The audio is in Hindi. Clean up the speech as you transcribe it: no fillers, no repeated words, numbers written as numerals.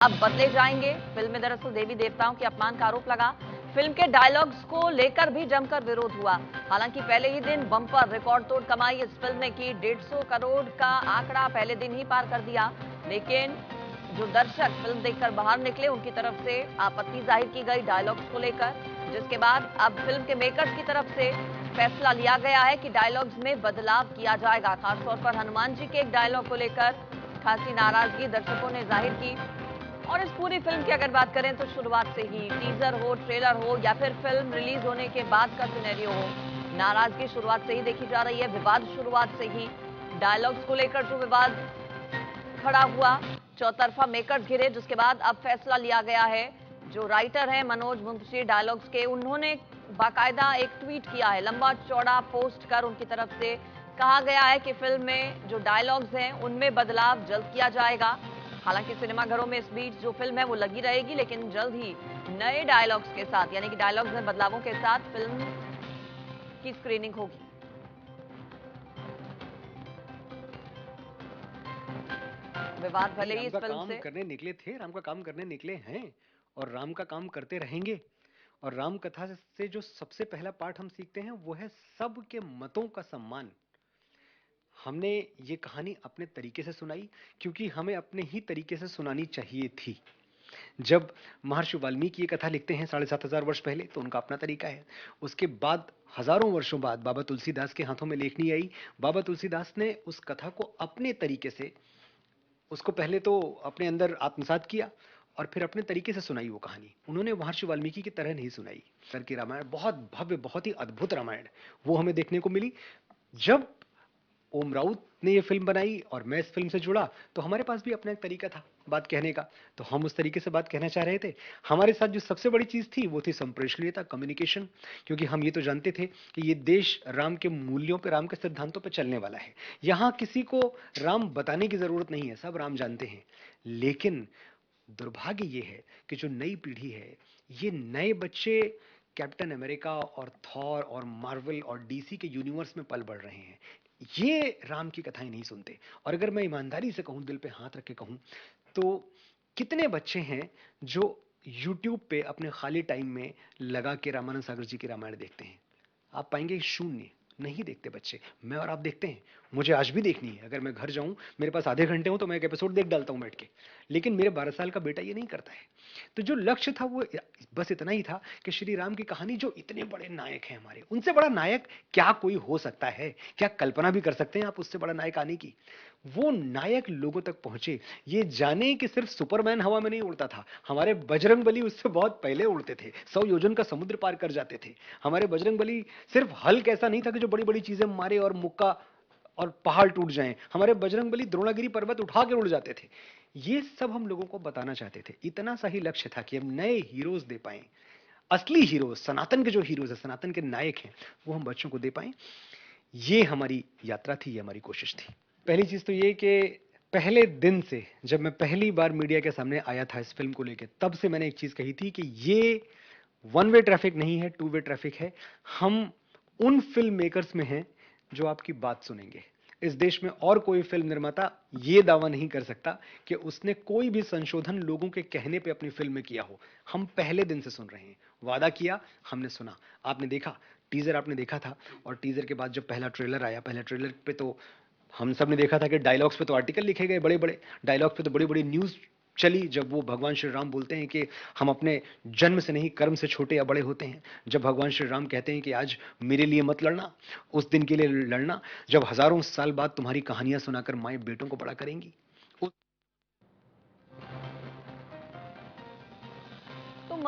अब बदले जाएंगे। फिल्म में दरअसल देवी देवताओं के अपमान का आरोप लगा। फिल्म के डायलॉग्स को लेकर भी जमकर विरोध हुआ। हालांकि पहले ही दिन बम्पर रिकॉर्ड तोड़ कमाई इस फिल्म ने की। 150 करोड़ का आंकड़ा पहले दिन ही पार कर दिया। लेकिन जो दर्शक फिल्म देखकर बाहर निकले, उनकी तरफ से आपत्ति जाहिर की गई डायलॉग्स को लेकर, जिसके बाद अब फिल्म के मेकर्स की तरफ से फैसला लिया गया है कि डायलॉग्स में बदलाव किया जाएगा। खासतौर पर हनुमान जी के एक डायलॉग को लेकर खासी नाराजगी दर्शकों ने जाहिर की। और इस पूरी फिल्म की अगर बात करें तो शुरुआत से ही, टीजर हो, ट्रेलर हो या फिर फिल्म रिलीज होने के बाद का सिनेरियो हो, नाराजगी शुरुआत से ही देखी जा रही है। विवाद शुरुआत से ही, डायलॉग्स को लेकर जो विवाद खड़ा हुआ, चौतरफा मेकर्स घिरे, जिसके बाद अब फैसला लिया गया है। जो राइटर हैं मनोज मुंशी डायलॉग्स के, उन्होंने बाकायदा एक ट्वीट किया है, लंबा चौड़ा पोस्ट कर उनकी तरफ से कहा गया है कि फिल्म में जो डायलॉग्स हैं उनमें बदलाव जल्द किया जाएगा। हालांकि सिनेमाघरों में इस बीच जो फिल्म है वो लगी रहेगी, लेकिन जल्द ही नए डायलॉग्स के साथ, यानी कि डायलॉग्स में बदलावों के साथ फिल्म की स्क्रीनिंग होगी। विवाद भले ही राम इस का फिल्म काम से करने निकले थे, राम का काम करने निकले हैं और राम का काम करते रहेंगे। और राम कथा से जो सबसे पहला पाठ हम सीखते हैं वो है सबके मतों का सम्मान। हमने ये कहानी अपने तरीके से सुनाई क्योंकि हमें अपने ही तरीके से सुनानी चाहिए थी। जब महर्षि वाल्मीकि ये कथा लिखते हैं 7,500 वर्ष पहले, तो उनका अपना तरीका है। उसके बाद हजारों वर्षों बाद बाबा तुलसीदास के हाथों में लेखनी आई। बाबा तुलसीदास ने उस कथा को अपने तरीके से, उसको पहले तो अपने अंदर आत्मसात किया और फिर अपने तरीके से सुनाई वो कहानी। उन्होंने महर्षि वाल्मीकि की तरह नहीं सुनाई। सर की रामायण बहुत भव्य, बहुत ही अद्भुत रामायण वो हमें देखने को मिली। जब ओम राउत ने ये फिल्म बनाई और मैं इस फिल्म से जुड़ा, तो हमारे पास भी अपना एक तरीका था बात कहने का, तो हम उस तरीके से बात कहना चाह रहे थे। हमारे साथ जो सबसे बड़ी चीज थी वो थी संप्रेषणीयता, कम्युनिकेशन। क्योंकि हम ये तो जानते थे कि ये देश राम के मूल्यों पे, राम के सिद्धांतों पे चलने वाला है। यहाँ किसी को राम बताने की जरूरत नहीं है, सब राम जानते हैं। लेकिन दुर्भाग्य ये है कि जो नई पीढ़ी है, ये नए बच्चे कैप्टन अमेरिका और थॉर और मार्वल और डीसी के यूनिवर्स में पल बढ़ रहे हैं। ये राम की कथाएं नहीं सुनते। और अगर मैं ईमानदारी से कहूं, दिल पे हाथ रख के कहूं, तो कितने बच्चे हैं जो यूट्यूब पे अपने खाली टाइम में लगा के रामानंद सागर जी की रामायण देखते हैं? आप पाएंगे शून्य। नहीं देखते बच्चे। मैं और आप देखते हैं। मुझे आज भी देखनी है। अगर मैं घर जाऊं, मेरे पास आधे घंटे हो, तो मैं एक एपिसोड देख डालता हूं बैठ के। लेकिन मेरे 12 साल का बेटा ये नहीं करता है। तो जो लक्ष्य था वो बस इतना ही था कि श्री राम की कहानी, जो इतने बड़े नायक हैं हमारे, उनसे बड़ा नायक क्या कोई हो सकता है? क्या कल्पना भी कर सकते हैं आप उससे बड़ा नायक आने की? वो नायक लोगों तक पहुंचे, ये जाने कि सिर्फ सुपरमैन हवा में नहीं उड़ता था, हमारे बजरंगबली उससे बहुत पहले उड़ते थे, 100 योजन का समुद्र पार कर जाते थे। हमारे बजरंगबली सिर्फ हल्क ऐसा नहीं था कि जो बड़ी बड़ी चीजें मारे और मुक्का और पहाड़ टूट जाएं। हमारे बजरंगबली द्रोणागिरी पर्वत उठा के उड़ जाते थे। ये सब हम लोगों को बताना चाहते थे। इतना सा ही लक्ष्य था कि हम नए हीरोज दे पाए, असली हीरोज, सनातन के जो हीरोज है, सनातन के नायक हैं, वो हम बच्चों को दे पाए। ये हमारी यात्रा थी, ये हमारी कोशिश थी। पहली चीज तो ये कि पहले दिन से, जब मैं पहली बार मीडिया के सामने आया था इस फिल्म को लेकर, तब से मैंने एक चीज कही थी कि ये वन वे ट्रैफिक नहीं है, टू वे ट्रैफिक है। हम उन फिल्म मेकर्स में हैं जो आपकी बात सुनेंगे। इस देश में और कोई फिल्म निर्माता ये दावा नहीं कर सकता कि उसने कोई भी संशोधन लोगों के कहने पे अपनी फिल्म में किया हो। हम पहले दिन से सुन रहे हैं। वादा किया, हमने सुना। आपने देखा, टीजर आपने देखा था, और टीजर के बाद जब पहला ट्रेलर आया, पहले ट्रेलर पे तो हम सब ने देखा था कि डायलॉग्स पे तो आर्टिकल लिखे गए बड़े बड़े, डायलॉग पे तो बड़ी बड़ी न्यूज चली। जब वो भगवान श्री राम बोलते हैं कि हम अपने जन्म से नहीं, कर्म से छोटे या बड़े होते हैं। जब भगवान श्री राम कहते हैं कि आज मेरे लिए मत लड़ना, उस दिन के लिए लड़ना जब हजारों साल बाद तुम्हारी कहानियां सुनाकर माएं बेटों को बड़ा करेंगी।